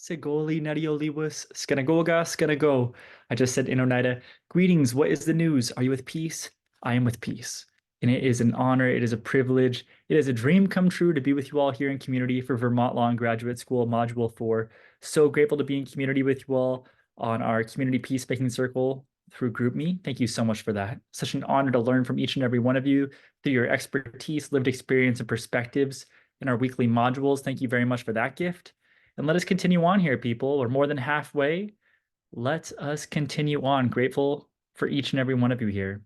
Segoli Nadioliwis, Skenagoga, Skenago. I just said in Oneida, greetings, what is the news? Are you with peace? I am with peace. And it is an honor, it is a privilege, it is a dream come true to be with you all here in community for Vermont Law and Graduate School Module 4. So grateful to be in community with you all on our community peacemaking circle through GroupMe. Thank you so much for that. Such an honor to learn from each and every one of you through your expertise, lived experience, and perspectives in our weekly modules. Thank you very much for that gift. And let us continue on here, people. We're more than halfway. Let us continue on. Grateful for each and every one of you here.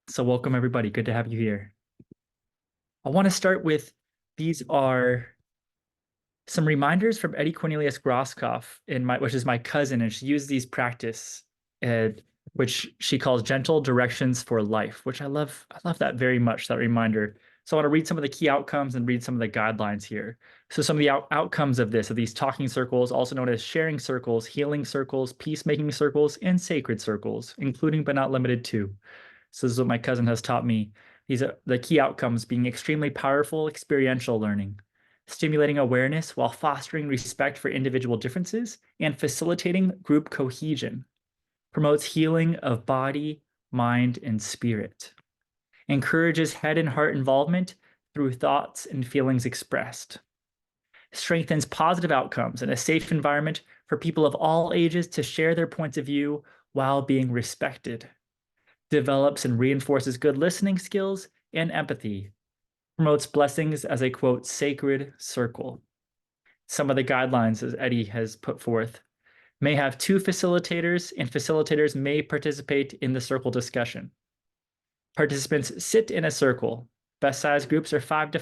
So welcome, everybody. Good to have you here. I want to start with, these are some reminders from Eddie Cornelius Grosskopf, which is my cousin, and she used these practice, which she calls gentle directions for life, which I love that very much, that reminder. So I want to read some of the key outcomes and read some of the guidelines here. So some of the outcomes of these talking circles, also known as sharing circles, healing circles, peacemaking circles, and sacred circles, including but not limited to. So this is what my cousin has taught me. These are the key outcomes: being extremely powerful experiential learning, stimulating awareness while fostering respect for individual differences, and facilitating group cohesion, promotes healing of body, mind, and spirit, encourages head and heart involvement through thoughts and feelings expressed, strengthens positive outcomes and a safe environment for people of all ages to share their points of view while being respected, develops and reinforces good listening skills and empathy, promotes blessings as a, quote, sacred circle. Some of the guidelines, as Eddie has put forth: may have 2 facilitators, and facilitators may participate in the circle discussion. Participants sit in a circle. Best size groups are 5 to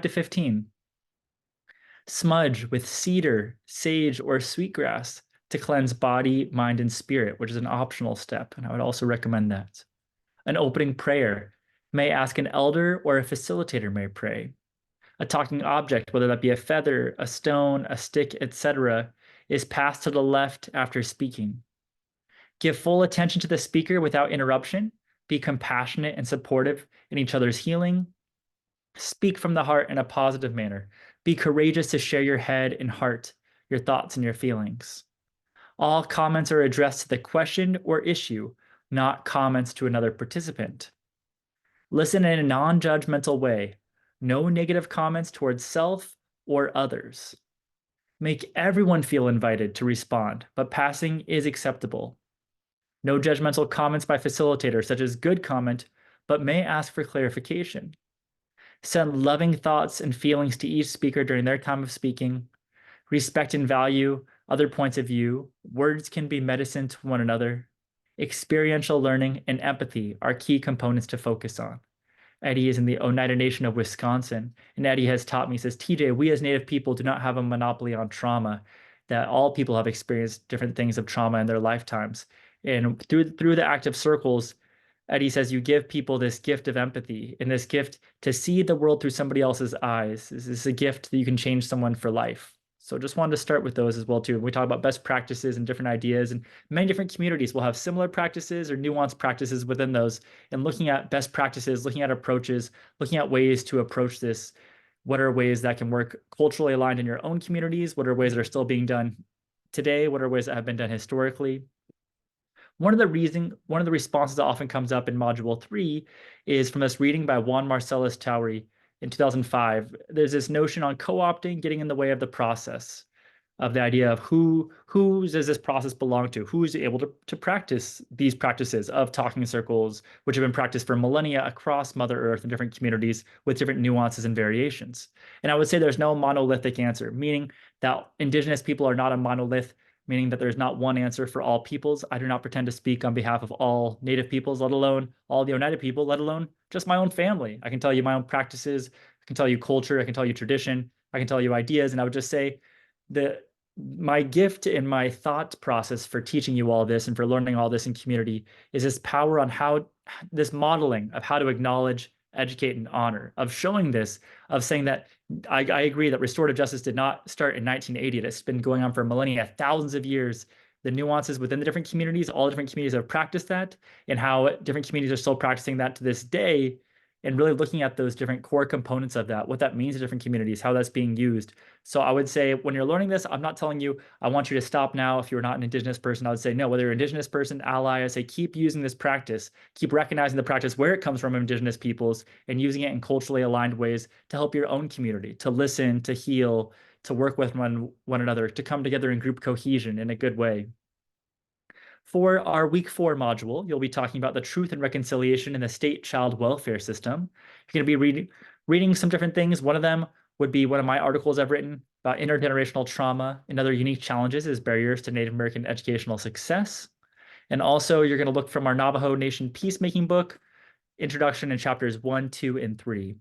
15. Smudge with cedar, sage, or sweetgrass to cleanse body, mind, and spirit, which is an optional step, and I would also recommend that. An opening prayer. May ask an elder or a facilitator may pray. A talking object, whether that be a feather, a stone, a stick, etc., is passed to the left after speaking. Give full attention to the speaker without interruption. Be compassionate and supportive in each other's healing. Speak from the heart in a positive manner. Be courageous to share your head and heart, your thoughts and your feelings. All comments are addressed to the question or issue, not comments to another participant. Listen in a non-judgmental way. No negative comments towards self or others. Make everyone feel invited to respond, but passing is acceptable. No judgmental comments by facilitators, such as good comment, but may ask for clarification. Send loving thoughts and feelings to each speaker during their time of speaking. Respect and value other points of view. Words can be medicine to one another. Experiential learning and empathy are key components to focus on. Eddie is in the Oneida Nation of Wisconsin, and Eddie has taught me, says, TJ, we as Native people do not have a monopoly on trauma, that all people have experienced different things of trauma in their lifetimes. And through the active circles, Eddie says you give people this gift of empathy and this gift to see the world through somebody else's eyes. This is a gift that you can change someone for life. So just wanted to start with those as well too. We talk about best practices and different ideas, and many different communities will have similar practices or nuanced practices within those. And looking at best practices, looking at approaches, looking at ways to approach this. What are ways that can work culturally aligned in your own communities? What are ways that are still being done today? What are ways that have been done historically? One of the responses that often comes up in Module 3 is from this reading by Juan Marcellus Towery in 2005. There's this notion on co-opting getting in the way of the process, of the idea of who does this process belong to? Who is able to practice these practices of talking circles, which have been practiced for millennia across Mother Earth in different communities with different nuances and variations. And I would say there's no monolithic answer, meaning that Indigenous people are not a monolith, meaning that there's not one answer for all peoples. I do not pretend to speak on behalf of all Native peoples, let alone all the Oneida people, let alone just my own family. I can tell you my own practices, I can tell you culture, I can tell you tradition, I can tell you ideas, and I would just say that my gift and my thought process for teaching you all this and for learning all this in community is this power on how this modeling of how to acknowledge, educate, and honor, of showing this, of saying that I agree that restorative justice did not start in 1980. It's been going on for millennia, thousands of years. The nuances within the different communities, all different communities have practiced that, and how different communities are still practicing that to this day and really looking at those different core components of that, what that means to different communities, how that's being used. So I would say when you're learning this, I'm not telling you, I want you to stop now if you're not an Indigenous person. I would say, no, whether you're an Indigenous person, ally, I say keep using this practice, keep recognizing the practice where it comes from Indigenous peoples and using it in culturally aligned ways to help your own community, to listen, to heal, to work with one another, to come together in group cohesion in a good way. For our week 4 module, you'll be talking about the truth and reconciliation in the state child welfare system. You're going to be reading some different things. One of them would be one of my articles I've written about intergenerational trauma and other unique challenges as barriers to Native American educational success. And also, you're going to look from our Navajo Nation peacemaking book, introduction in chapters 1, 2, and 3.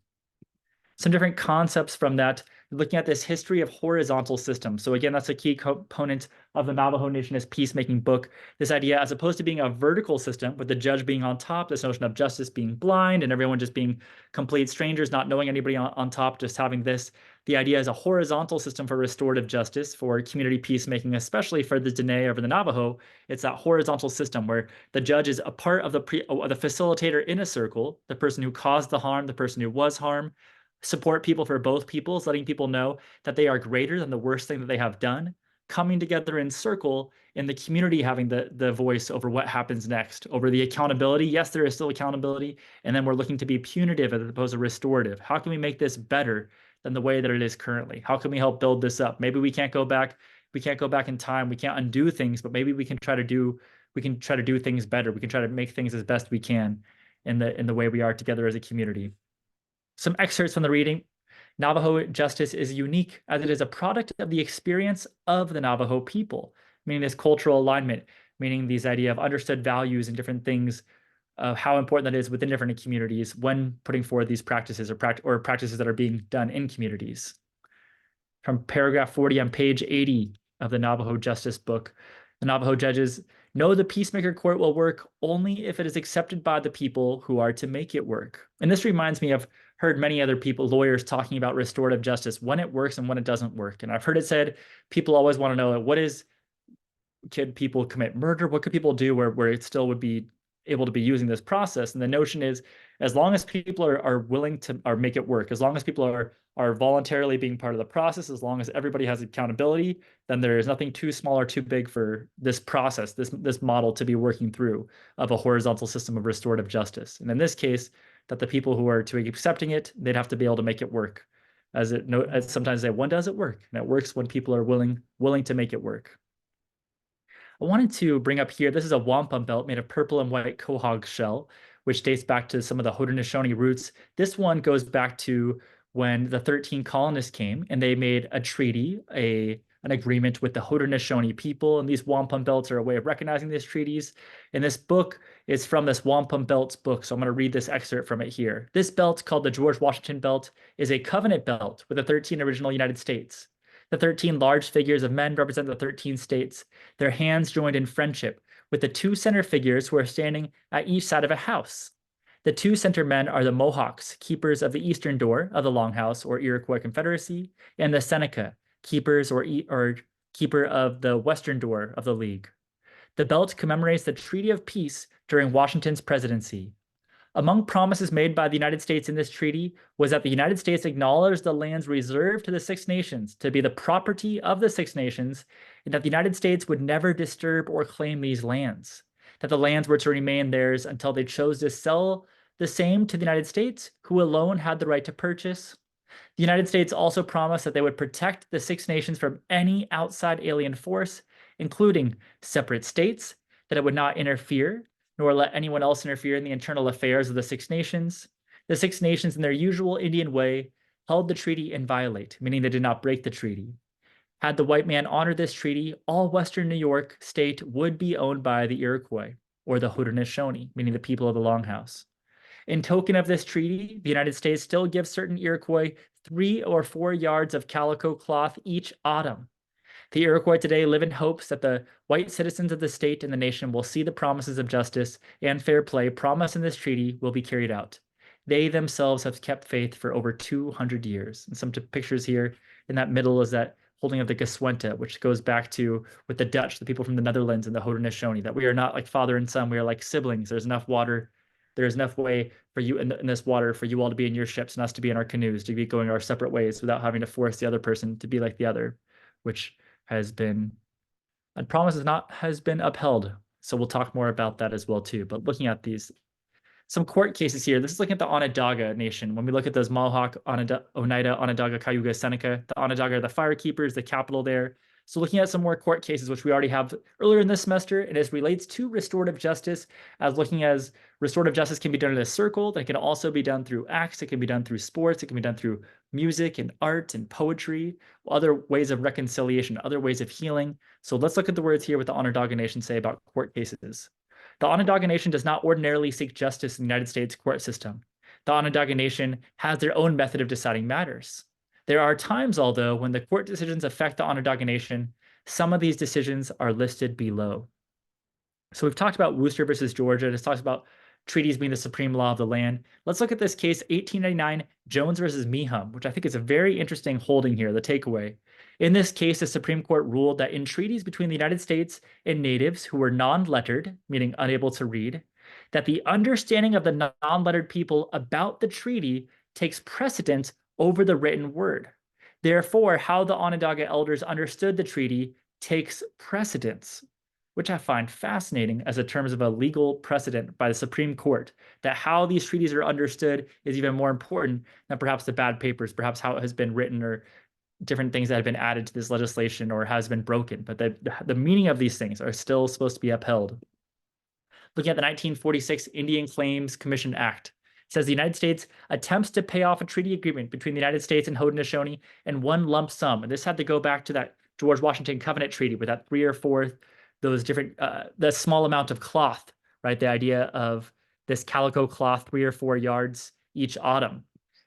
Some different concepts from that, looking at this history of horizontal systems. So again, that's a key component of the Navajo Nationist peacemaking book. This idea, as opposed to being a vertical system with the judge being on top, this notion of justice being blind and everyone just being complete strangers, not knowing anybody on top, just having this. The idea is a horizontal system for restorative justice, for community peacemaking, especially for the Dene or the Navajo. It's that horizontal system where the judge is a part of the facilitator in a circle, the person who caused the harm, the person who was harmed, support people for both peoples, letting people know that they are greater than the worst thing that they have done, coming together in circle, in the community having the voice over what happens next, over the accountability. Yes, there is still accountability, and then we're looking to be punitive as opposed to restorative. How can we make this better than the way that it is currently? How can we help build this up? Maybe we can't go back in time, we can't undo things, but maybe we can try to do things better. We can try to make things as best we can in the way we are together as a community. Some excerpts from the reading. Navajo justice is unique as it is a product of the experience of the Navajo people, meaning this cultural alignment, meaning these idea of understood values and different things, how important that is within different communities when putting forward these practices or practices that are being done in communities. From paragraph 40 on page 80 of the Navajo Justice book, the Navajo judges know the peacemaker court will work only if it is accepted by the people who are to make it work. And this reminds me of heard many other people, lawyers, talking about restorative justice, when it works and when it doesn't work. And I've heard it said, people always want to know, could people commit murder? What could people do where it still would be able to be using this process? And the notion is, as long as people are willing to make it work, as long as people are voluntarily being part of the process, as long as everybody has accountability, then there is nothing too small or too big for this process, this model to be working through of a horizontal system of restorative justice. And in this case, that the people who are to be accepting it, they'd have to be able to make it work. As sometimes say, when does it work? And it works when people are willing to make it work. I wanted to bring up here, this is a wampum belt made of purple and white quahog shell, which dates back to some of the Haudenosaunee roots. This one goes back to when the 13 colonists came and they made a treaty, an agreement with the Haudenosaunee people, and these wampum belts are a way of recognizing these treaties. And this book is from this wampum belts book, so I'm going to read this excerpt from it here. This belt, called the George Washington belt, is a covenant belt with the 13 original United States. The 13 large figures of men represent the 13 states, their hands joined in friendship, with the 2 center figures who are standing at each side of a house. The 2 center men are the Mohawks, keepers of the eastern door of the Longhouse or Iroquois Confederacy, and the Seneca, keepers or keeper of the western door of the League. The belt commemorates the Treaty of Peace during Washington's presidency. Among promises made by the United States in this treaty was that the United States acknowledged the lands reserved to the 6 nations to be the property of the 6 nations, and that the United States would never disturb or claim these lands, that the lands were to remain theirs until they chose to sell the same to the United States, who alone had the right to purchase. The United States also promised that they would protect the 6 nations from any outside alien force, including separate states, that it would not interfere, nor let anyone else interfere in the internal affairs of the 6 nations. The 6 nations, in their usual Indian way, held the treaty inviolate, meaning they did not break the treaty. Had the white man honored this treaty, all Western New York state would be owned by the Iroquois, or the Haudenosaunee, meaning the people of the Longhouse. In token of this treaty, the United States still gives certain Iroquois 3 or 4 yards of calico cloth each autumn. The Iroquois today live in hopes that the white citizens of the state and the nation will see the promises of justice and fair play promised in this treaty will be carried out. They themselves have kept faith for over 200 years. And some pictures here in that middle is that holding of the Gaswenta, which goes back to with the Dutch, the people from the Netherlands and the Haudenosaunee, that we are not like father and son, we are like siblings. There's enough water there's enough way for you in this water for you all to be in your ships and us to be in our canoes, to be going our separate ways without having to force the other person to be like the other, which has been a promise has been upheld. So we'll talk more about that as well too. But looking at some court cases here. This is looking at the Onondaga Nation. When we look at those Mohawk, Oneida, Onondaga, Cayuga, Seneca, the Onondaga are the fire keepers, the capital there. So looking at some more court cases, which we already have earlier in this semester, and as relates to restorative justice, as looking as restorative justice can be done in a circle, that can also be done through acts, it can be done through sports, it can be done through music and art and poetry, other ways of reconciliation, other ways of healing. So let's look at the words here what the Onondaga Nation say about court cases. The Onondaga Nation does not ordinarily seek justice in the United States court system. The Onondaga Nation has their own method of deciding matters. There are times, although, when the court decisions affect the Onondaga Nation. Some of these decisions are listed below. So we've talked about Worcester versus Georgia. This talks about treaties being the supreme law of the land. Let's look at this case, 1899, Jones versus Meeham, which I think is a very interesting holding here, the takeaway. In this case, the Supreme Court ruled that in treaties between the United States and natives who were non-lettered, meaning unable to read, that the understanding of the non-lettered people about the treaty takes precedence over the written word. Therefore, how the Onondaga elders understood the treaty takes precedence, which I find fascinating as a terms of a legal precedent by the Supreme Court, that how these treaties are understood is even more important than perhaps the bad papers, perhaps how it has been written or different things that have been added to this legislation or has been broken. But the meaning of these things are still supposed to be upheld. Looking at the 1946 Indian Claims Commission Act, it says the United States attempts to pay off a treaty agreement between the United States and Haudenosaunee in one lump sum. And this had to go back to that George Washington Covenant Treaty with that 3 or 4 those different the small amount of cloth, right? The idea of this calico cloth, 3 or 4 yards each autumn.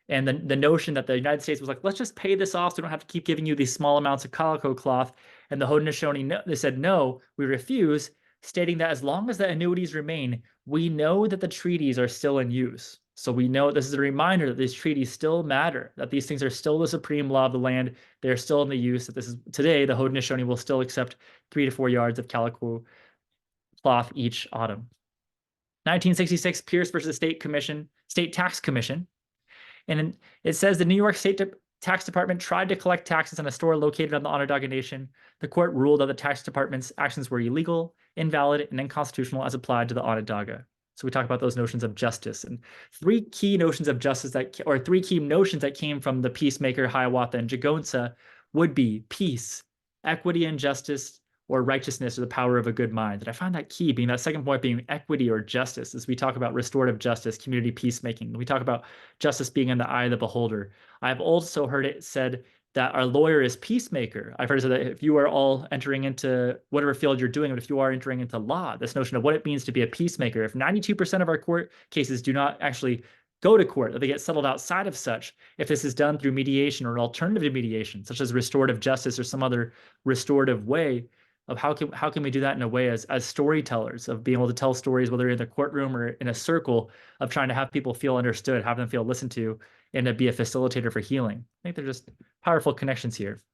And the notion that the United States was like, let's just pay this off so we don't have to keep giving you these small amounts of calico cloth. And the Haudenosaunee, they said, no, we refuse, stating that as long as the annuities remain, we know that the treaties are still in use. So we know this is a reminder that these treaties still matter, that these things are still the supreme law of the land. They're still in the use, that this is today, the Haudenosaunee will still accept 3 to 4 yards of calico cloth each autumn. 1966, Pierce versus State Tax Commission. And it says the New York State Tax Department tried to collect taxes on a store located on the Onondaga Nation. The court ruled that the tax department's actions were illegal, invalid, and unconstitutional as applied to the Onondaga. So we talk about those notions of justice, and 3 key notions of justice or 3 key notions that came from the peacemaker Hiawatha and Jegonsah would be peace, equity and justice, or righteousness, or the power of a good mind. And I find that key, being that second point being equity or justice, as we talk about restorative justice, community peacemaking. We talk about justice being in the eye of the beholder. I've also heard it said that our lawyer is peacemaker. I've heard it said that if you are all entering into whatever field you're doing, but if you are entering into law, this notion of what it means to be a peacemaker, if 92% of our court cases do not actually go to court, that they get settled outside of such, if this is done through mediation or an alternative to mediation, such as restorative justice or some other restorative way, of how can we do that in a way as storytellers, of being able to tell stories, whether in the courtroom or in a circle, of trying to have people feel understood, have them feel listened to, and to be a facilitator for healing. I think they're just powerful connections here.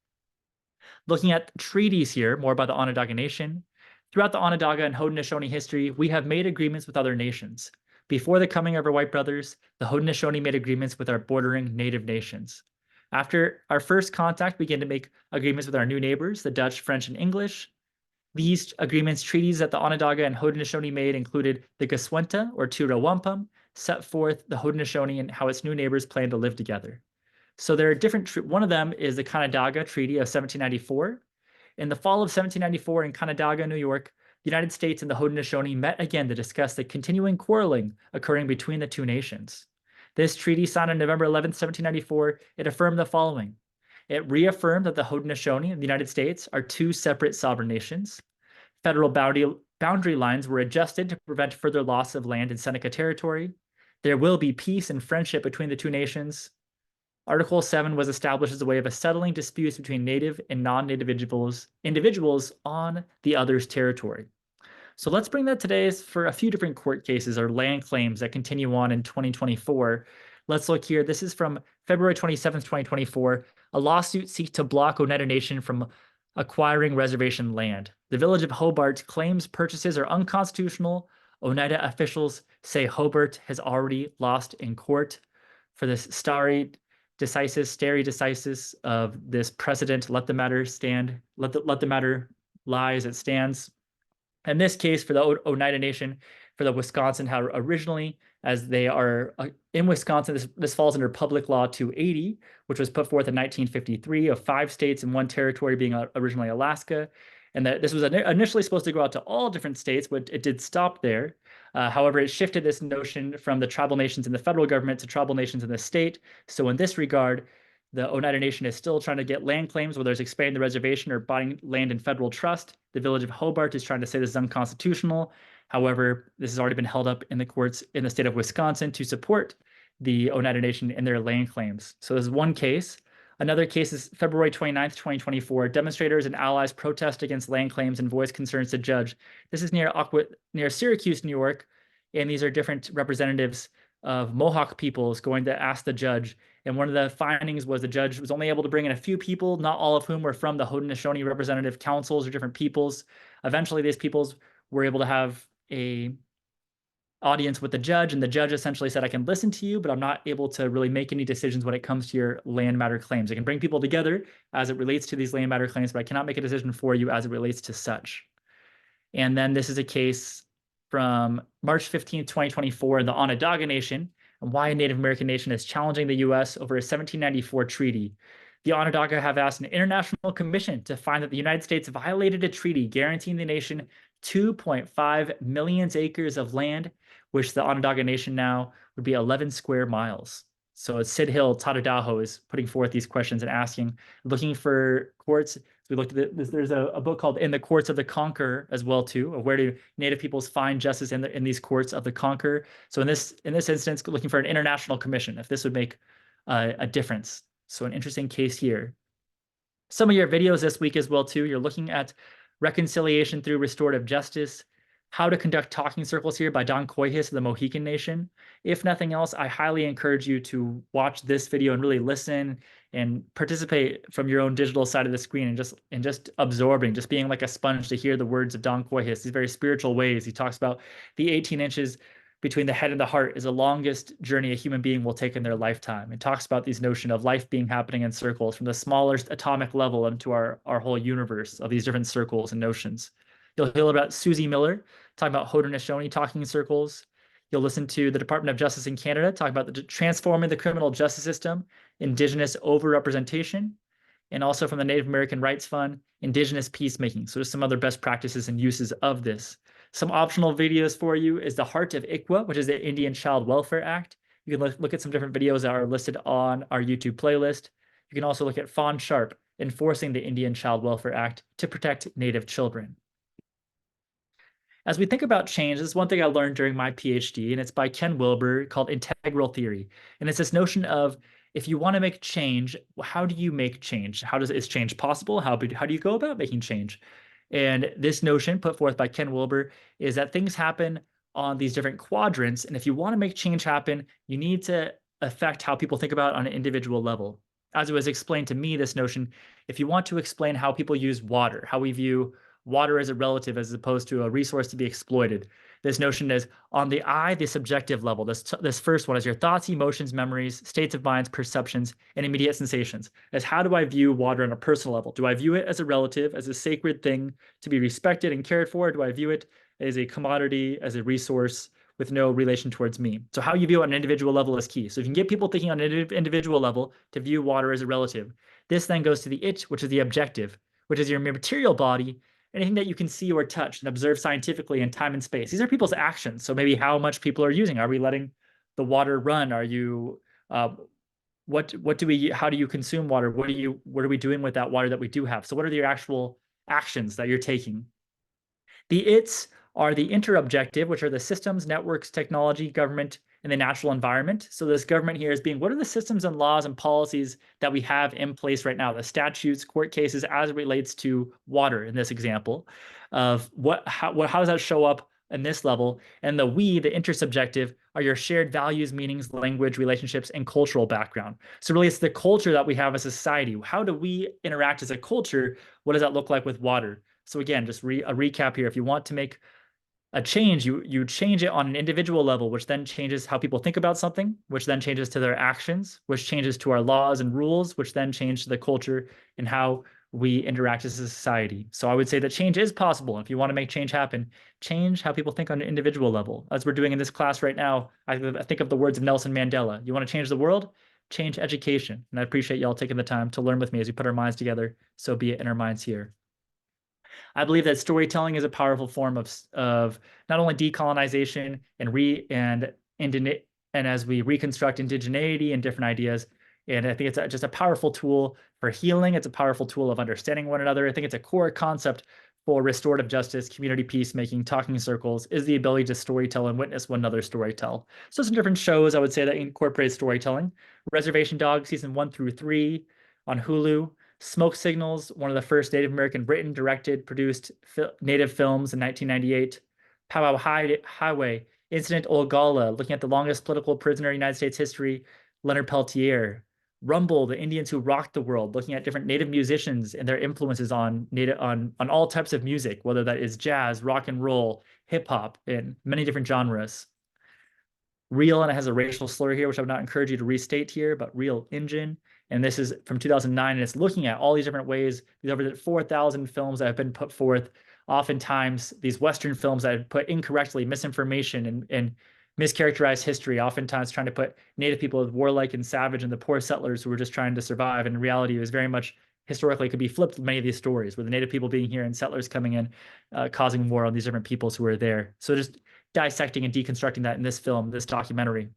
Looking at treaties here, more about the Onondaga Nation. Throughout the Onondaga and Haudenosaunee history, we have made agreements with other nations. Before the coming of our white brothers, the Haudenosaunee made agreements with our bordering native nations. After our first contact, we began to make agreements with our new neighbors, the Dutch, French, and English. These agreements, treaties that the Onondaga and Haudenosaunee made included the Gaswenta, or Tura Wampum, set forth the Haudenosaunee and how its new neighbors plan to live together. So there are different, one of them is the Canandaigua Treaty of 1794. In the fall of 1794 in Canandaigua, New York, the United States and the Haudenosaunee met again to discuss the continuing quarreling occurring between the two nations. This treaty, signed on November 11, 1794, it affirmed the following. It reaffirmed that the Haudenosaunee and the United States are 2 separate sovereign nations. Federal boundary lines were adjusted to prevent further loss of land in Seneca territory. There will be peace and friendship between the two nations. Article 7 was established as a way of settling disputes between native and non-native individuals on the other's territory. So let's bring that today for a few different court cases or land claims that continue on in 2024. Let's look here. This is from February 27th, 2024. A lawsuit seeks to block Oneida Nation from acquiring reservation land. The village of Hobart claims purchases are unconstitutional Oneida officials say Hobart has already lost in court for this stare decisis of this precedent. Let the matter stand. Let the matter lie as it stands. In this case, for the Oneida Nation, for the Wisconsin, how originally, as they are in Wisconsin, this falls under Public Law 280, which was put forth in 1953 of 5 states and 1 territory being originally Alaska. And that this was initially supposed to go out to all different states, but it did stop there. However, it shifted this notion from the tribal nations in the federal government to tribal nations in the state. So in this regard, the Oneida Nation is still trying to get land claims, whether it's expanding the reservation or buying land in federal trust. The village of Hobart is trying to say this is unconstitutional. However, this has already been held up in the courts in the state of Wisconsin to support the Oneida Nation in their land claims. So this is one case. Another case is February 29th, 2024. Demonstrators and allies protest against land claims and voice concerns to judge. This is near Syracuse, New York, and these are different representatives of Mohawk peoples going to ask the judge. And one of the findings was the judge was only able to bring in a few people, not all of whom were from the Haudenosaunee representative councils or different peoples. Eventually, these peoples were able to have a audience with the judge, and the judge essentially said, I can listen to you, but I'm not able to really make any decisions when it comes to your land matter claims. I can bring people together as it relates to these land matter claims, but I cannot make a decision for you as it relates to such. And then this is a case from March 15th, 2024, in the Onondaga Nation, and why a Native American nation is challenging the U.S. over a 1794 treaty. The Onondaga have asked an international commission to find that the United States violated a treaty guaranteeing the nation 2.5 million acres of land, which the Onondaga Nation now would be 11 square miles. So Sid Hill, Tadadaho, is putting forth these questions and asking, looking for courts. We looked at this. There's a book called In the Courts of the Conqueror as well too, of where do Native peoples find justice in these courts of the conqueror. So in this instance, looking for an international commission, if this would make a difference. So an interesting case here. Some of your videos this week as well too. You're looking at reconciliation through restorative justice, how to conduct talking circles here by Don Coyhis of the Mohican Nation. If nothing else, I highly encourage you to watch this video and really listen and participate from your own digital side of the screen and just absorbing, just being like a sponge to hear the words of Don Coyhis, these very spiritual ways. He talks about the 18 inches between the head and the heart is the longest journey a human being will take in their lifetime. It talks about this notion of life being happening in circles from the smallest atomic level into our whole universe of these different circles and notions. You'll hear about Susie Miller talking about Haudenosaunee talking circles. You'll listen to the Department of Justice in Canada talk about transforming the criminal justice system, Indigenous overrepresentation, and also from the Native American Rights Fund, Indigenous peacemaking. So there's some other best practices and uses of this. Some optional videos for you is the Heart of ICWA, which is the Indian Child Welfare Act. You can look at some different videos that are listed on our YouTube playlist. You can also look at Fawn Sharp, enforcing the Indian Child Welfare Act to protect Native children. As we think about change, this is one thing I learned during my PhD, and it's by Ken Wilber, called integral theory. And it's this notion of, if you want to make change, how do you make change? Is change possible? How do you go about making change? And this notion put forth by Ken Wilber is that things happen on these different quadrants. And if you want to make change happen, you need to affect how people think about it on an individual level. As it was explained to me, this notion, if you want to explain how people use water, how we view water as a relative as opposed to a resource to be exploited. This notion is on the I, the subjective level. This first one is your thoughts, emotions, memories, states of minds, perceptions, and immediate sensations. As how do I view water on a personal level? Do I view it as a relative, as a sacred thing to be respected and cared for? Or do I view it as a commodity, as a resource with no relation towards me? So how you view it on an individual level is key. So if you can get people thinking on an individual level to view water as a relative, this then goes to the it, which is the objective, which is your material body, anything that you can see or touch and observe scientifically in time and space. These are people's actions. So maybe how much people are using. Are we letting the water run? Are you, how do you consume water? What are we doing with that water that we do have? So what are your actual actions that you're taking? The its are the interobjective, which are the systems, networks, technology, government, and the natural environment. So this government here is being, what are the systems and laws and policies that we have in place right now, the statutes, court cases, as it relates to water in this example, of how does that show up in this level? And the we, the intersubjective, are your shared values, meanings, language, relationships, and cultural background. So really it's the culture that we have as a society. How do we interact as a culture? What does that look like with water? So again, just a recap here. If you want to make a change, you change it on an individual level, which then changes how people think about something, which then changes to their actions, which changes to our laws and rules, which then change to the culture and how we interact as a society. So I would say that change is possible. If you want to make change happen, change how people think on an individual level. As we're doing in this class right now, I think of the words of Nelson Mandela. You want to change the world? Change education. And I appreciate y'all taking the time to learn with me as we put our minds together. So be it in our minds here. I believe that storytelling is a powerful form of not only decolonization and as we reconstruct indigeneity and different ideas. And I think it's just a powerful tool for healing. It's a powerful tool of understanding one another. I think it's a core concept for restorative justice, community peacemaking, talking circles, is the ability to storytell and witness one another's storytell. So some different shows I would say that incorporate storytelling. Reservation Dogs season 1 through 3 on Hulu. Smoke Signals, one of the first Native American written, directed, produced Native films in 1998. Powwow Highway, Incident Olgala, looking at the longest political prisoner in United States history, Leonard Peltier. Rumble, the Indians who rocked the world, looking at different Native musicians and their influences on all types of music, whether that is jazz, rock and roll, hip hop, and many different genres. Real, and it has a racial slur here, which I would not encourage you to restate here, but Real Engine. And this is from 2009, and it's looking at all these different ways, these over 4,000 films that have been put forth. Oftentimes, these Western films that have put incorrectly misinformation and mischaracterized history, oftentimes trying to put Native people as warlike and savage and the poor settlers who were just trying to survive. And in reality, it was very much historically could be flipped with many of these stories, with the Native people being here and settlers coming in, causing war on these different peoples who were there. So just dissecting and deconstructing that in this film, this documentary.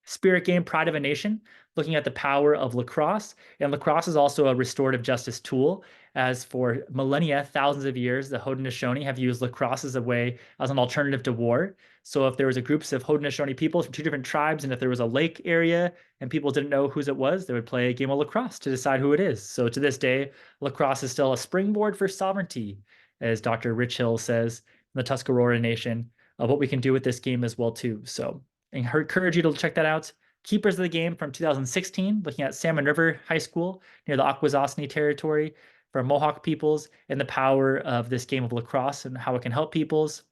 Spirit Game, Pride of a Nation, looking at the power of lacrosse. And lacrosse is also a restorative justice tool, as for millennia, thousands of years, the Haudenosaunee have used lacrosse as an alternative to war. So if there was a groups of Haudenosaunee peoples from two different tribes, and if there was a lake area and people didn't know whose it was, they would play a game of lacrosse to decide who it is. So to this day, lacrosse is still a springboard for sovereignty, as Dr. Rich Hill says in the Tuscarora Nation, of what we can do with this game as well too. So I encourage you to check that out. Keepers of the Game from 2016, looking at Salmon River High School near the Akwesasne territory for Mohawk peoples and the power of this game of lacrosse and how it can help peoples.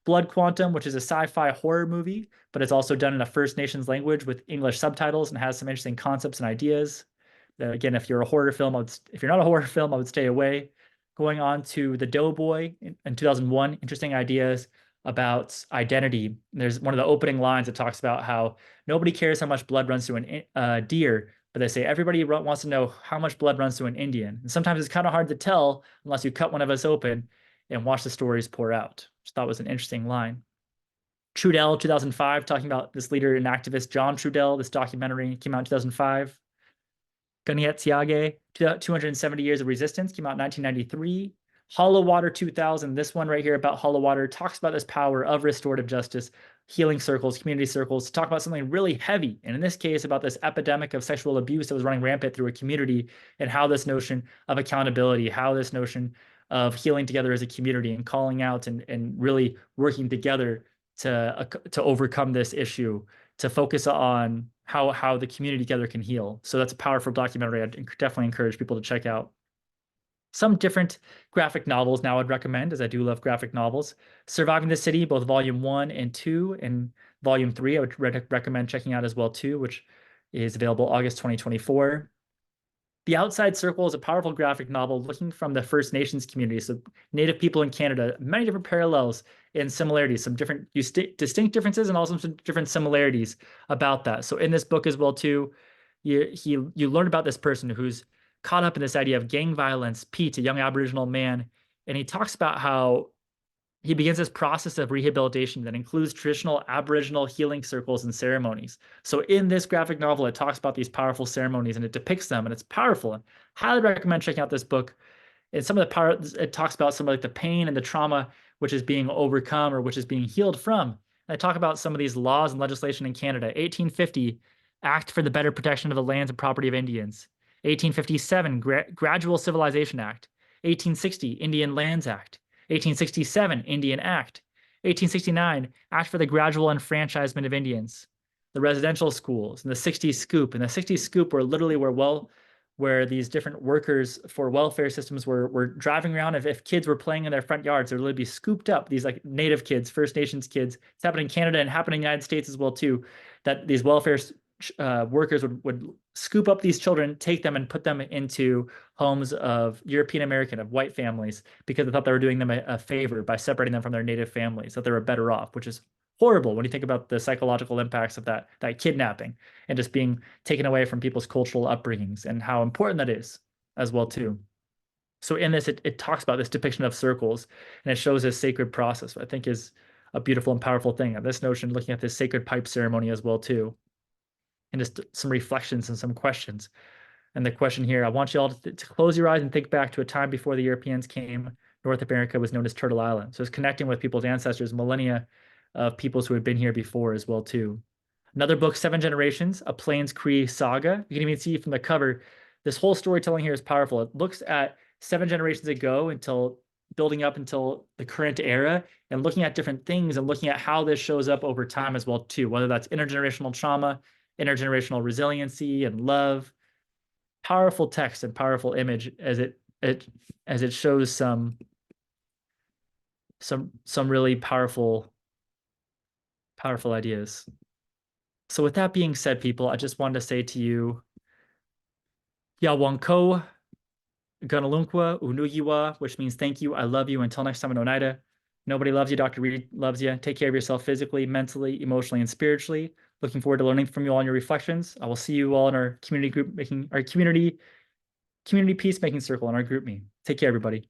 Blood Quantum, which is a sci-fi horror movie, but it's also done in a First Nations language with English subtitles and has some interesting concepts and ideas. Again, if you're a horror film, if you're not a horror film, I would stay away. Going on to The Doughboy in 2001, interesting ideas about identity. There's one of the opening lines that talks about how nobody cares how much blood runs through a deer, but they say everybody wants to know how much blood runs through an Indian. And sometimes it's kind of hard to tell unless you cut one of us open and watch the stories pour out, which I thought was an interesting line. Trudell, 2005, talking about this leader and activist John Trudell. This documentary came out in 2005. Ganyet 270 Years of Resistance, came out in 1993. Hollow Water 2000, this one right here about Hollow Water, talks about this power of restorative justice, healing circles, community circles, to talk about something really heavy. And in this case, about this epidemic of sexual abuse that was running rampant through a community, and how this notion of accountability, how this notion of healing together as a community and calling out and really working together to overcome this issue, to focus on how the community together can heal. So that's a powerful documentary I'd definitely encourage people to check out. Some different graphic novels now I'd recommend, as I do love graphic novels. Surviving the City, both Volume 1 and 2, and Volume 3 I would recommend checking out as well too, which is available August 2024. The Outside Circle is a powerful graphic novel looking from the First Nations community, so Native people in Canada, many different parallels and similarities, some different distinct differences and also some different similarities about that. So in this book as well too, you learn about this person who's caught up in this idea of gang violence, Pete, a young Aboriginal man, and he talks about how he begins this process of rehabilitation that includes traditional Aboriginal healing circles and ceremonies. So in this graphic novel, it talks about these powerful ceremonies and it depicts them, and it's powerful. And highly recommend checking out this book. And some of the power, it talks about some of like the pain and the trauma which is being overcome or which is being healed from. And I talk about some of these laws and legislation in Canada. 1850, Act for the Better Protection of the Lands and Property of Indians. 1857, Gradual Civilization Act. 1860, Indian Lands Act. 1867, Indian Act. 1869, Act for the Gradual Enfranchisement of Indians. The residential schools, and the 60s Scoop. And the 60s Scoop were literally where where these different workers for welfare systems were driving around. If kids were playing in their front yards, they'd literally be scooped up. These like Native kids, First Nations kids. It's happening in Canada and happening in the United States as well too. That these welfare workers would scoop up these children, take them and put them into homes of European American, of white families, because they thought they were doing them a favor by separating them from their native families, that they were better off, which is horrible when you think about the psychological impacts of that kidnapping and just being taken away from people's cultural upbringings and how important that is as well too. So in this, it talks about this depiction of circles and it shows this sacred process, which I think is a beautiful and powerful thing. And this notion, looking at this sacred pipe ceremony as well too, and just some reflections and some questions. And the question here, I want you all to close your eyes and think back to a time before the Europeans came. North America was known as Turtle Island. So it's connecting with people's ancestors, millennia of peoples who had been here before as well too. Another book, Seven Generations, a Plains Cree saga. You can even see from the cover, this whole storytelling here is powerful. It looks at 7 generations ago until building up until the current era and looking at different things and looking at how this shows up over time as well too, whether that's intergenerational trauma, intergenerational resiliency and love. Powerful text and powerful image as it shows some really powerful ideas. So with that being said, people, I just wanted to say to you, Yawanko Gunalunkwa Unuyiwa, which means thank you, I love you. Until next time in Oneida. Nobody loves you. Dr. Reed loves you. Take care of yourself physically, mentally, emotionally, and spiritually. Looking forward to learning from you all in your reflections. I will see you all in our community group, making our community peacemaking circle in our group me. Take care, everybody.